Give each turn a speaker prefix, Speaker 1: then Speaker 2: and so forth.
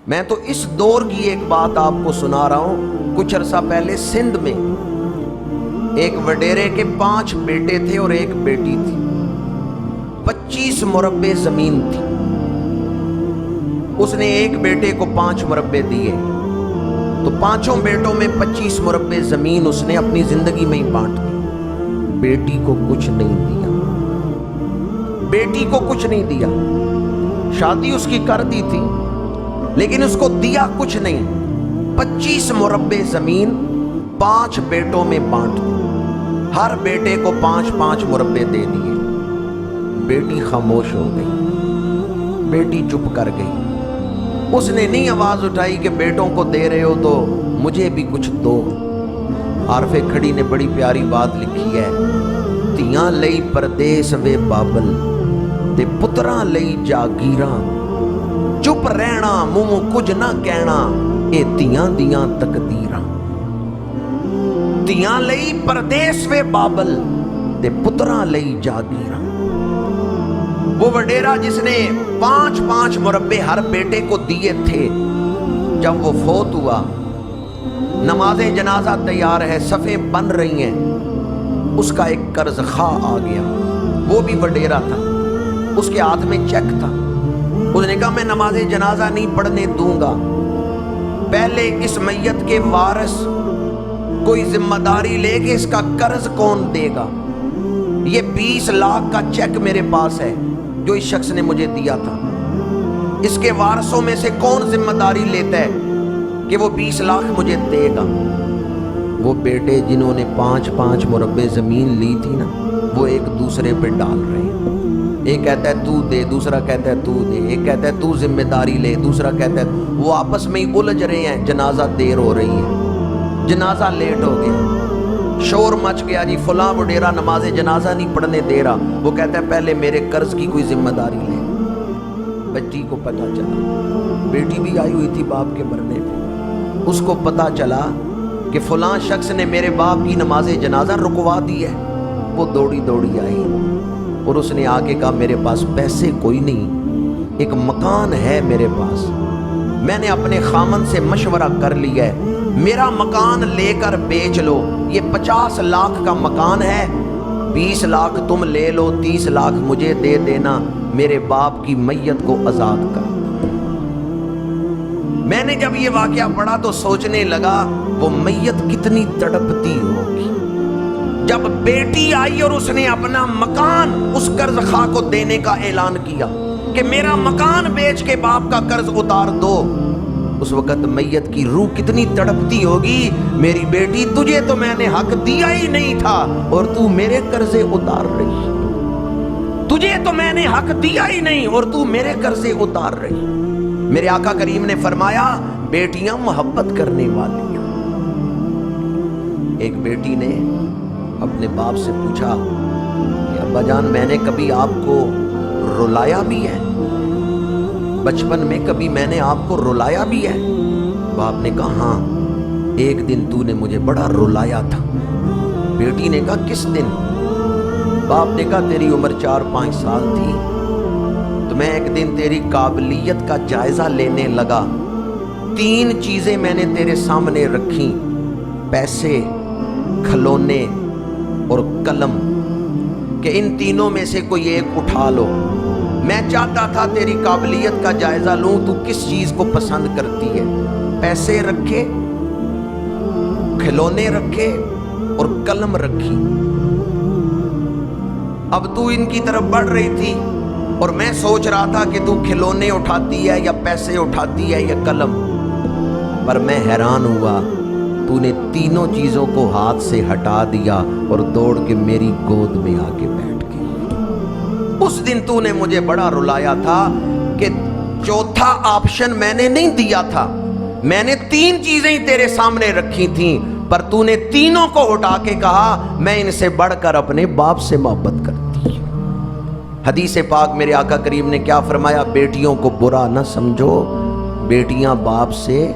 Speaker 1: میں تو اس دور کی ایک بات آپ کو سنا رہا ہوں۔ کچھ عرصہ پہلے سندھ میں ایک وڈیرے کے 5 بیٹے تھے اور ایک بیٹی تھی۔ 25 مربع زمین تھی۔ اس نے ایک بیٹے کو 5 مربع دیے تو 5 بیٹوں میں 25 مربع زمین اس نے اپنی زندگی میں ہی بانٹ دی۔ بیٹی کو کچھ نہیں دیا، بیٹی کو کچھ نہیں دیا۔ شادی اس کی کر دی تھی لیکن اس کو دیا کچھ نہیں۔ 25 مربع زمین 5 بیٹوں میں بانٹ دی، ہر بیٹے کو 5 مربع دے دیے۔ بیٹی خاموش ہو گئی، بیٹی چپ کر گئی۔ اس نے نہیں آواز اٹھائی کہ بیٹوں کو دے رہے ہو تو مجھے بھی کچھ دو۔ عارف کھڑی نے بڑی پیاری بات لکھی ہے، تیاں لئی پردیس وے بابل تے پتراں لئی جاگیراں، چپ رہنا منہ کچھ نہ کہنا اے تیاں دیاں تقدیراں۔ تیاں لئی پردیس وے بابل تے پتراں لئی جاگیراں۔ وہ وڈیرا جس نے 5 مربع ہر بیٹے کو دیے تھے، جب وہ فوت ہوا، نماز جنازہ تیار ہے، صفیں بن رہی ہیں، اس کا ایک قرض خواہ آ گیا، وہ بھی وڈیرا تھا، اس کے ہاتھ میں چیک تھا۔ اس نے کہا میں نماز جنازہ نہیں پڑھنے دوں گا، پہلے اس میت کے وارث کوئی ذمہ داری لے کہ اس کا قرض کون دے گا۔ یہ 20 لاکھ کا چیک میرے پاس ہے جو اس شخص نے مجھے دیا تھا، اس کے وارثوں میں سے کون ذمہ داری لیتا ہے کہ وہ 20 لاکھ مجھے دے گا۔ وہ بیٹے جنہوں نے 5 مربع زمین لی تھی نا، وہ ایک دوسرے پہ ڈال رہے ہیں۔ ایک کہتا ہے تو دے، دوسرا کہتا ہے تو دے، ایک کہتا ہے تو ذمہ داری لے، دوسرا کہتا ہے وہ آپس میں ہی الجھ رہے ہیں۔ جنازہ دیر ہو رہی ہے، جنازہ لیٹ ہو گیا، شور مچ گیا، جی فلاں وڈیرا نماز جنازہ نہیں پڑھنے دے رہا۔ وہ کہتا ہے پہلے میرے قرض کی کوئی ذمہ داری لے۔ بچی کو پتہ چلا، بیٹی بھی آئی ہوئی تھی باپ کے مرنے پہ، اس کو پتہ چلا کہ فلاں شخص نے میرے باپ کی نماز جنازہ رکوا دی ہے۔ وہ دوڑی آئی اور اس نے آگے کہا میرے پاس پیسے کوئی نہیں، ایک مکان ہے میرے پاس، میں نے اپنے خامن سے مشورہ کر لیا ہے، میرا مکان لے کر بیچ لو، یہ 50 لاکھ کا مکان ہے، 20 لاکھ تم لے لو، 30 لاکھ مجھے دے دینا، میرے باپ کی میت کو آزاد کر۔ میں نے جب یہ واقعہ پڑھا تو سوچنے لگا وہ میت کتنی تڑپتی ہوگی جب بیٹی آئی اور اس نے اپنا مکان اس قرض خواہ کو دینے کا اعلان کیا کہ میرا مکان بیچ کے باپ کا قرض اتار دو۔ اس وقت میت کی روح کتنی تڑپتی ہوگی، میری بیٹی تجھے تو میں نے حق دیا ہی نہیں تھا اور تو میرے قرضے اتار رہی، تجھے تو میں نے حق دیا ہی نہیں اور تو میرے قرضے اتار رہی۔ میرے آقا کریم نے فرمایا بیٹیاں محبت کرنے والی ہیں۔ ایک بیٹی نے اپنے باپ سے پوچھا کہ ابا جان میں نے کبھی آپ کو رلایا بھی ہے، بچپن میں کبھی میں نے آپ کو رلایا بھی ہے؟ باپ نے کہا ہاں، ایک دن تو نے مجھے بڑا رلایا تھا۔ بیٹی نے کہا کس دن؟ باپ نے کہا تیری عمر 4-5 سال تھی تو میں ایک دن تیری قابلیت کا جائزہ لینے لگا، 3 چیزیں میں نے تیرے سامنے رکھی، پیسے، کھلونے اور قلم، کہ ان تینوں میں سے کوئی ایک اٹھا لو۔ میں چاہتا تھا تیری قابلیت کا جائزہ لوں، تو کس چیز کو پسند کرتی ہے؟ پیسے رکھے، کھلونے رکھے اور قلم رکھی۔ اب تو ان کی طرف بڑھ رہی تھی اور میں سوچ رہا تھا کہ تو کھلونے اٹھاتی ہے یا پیسے اٹھاتی ہے یا قلم، پر میں حیران ہوا تو نے تینوں چیزوں کو ہاتھ سے ہٹا دیا اور دوڑ کے میری گود میں آ کے بیٹھ گئی۔ اس دن تو نے مجھے بڑا رلایا تھا کہ چوتھا آپشن میں نے نہیں دیا تھا، میں نے 3 چیزیں ہی تیرے سامنے رکھی تھیں، پر تو نے تینوں کو اٹھا کے کہا میں ان سے بڑھ کر اپنے باپ سے محبت کرتی ہوں۔ حدیث پاک میرے آقا کریم نے کیا فرمایا؟ بیٹیوں کو برا نہ سمجھو، بیٹیاں باپ سے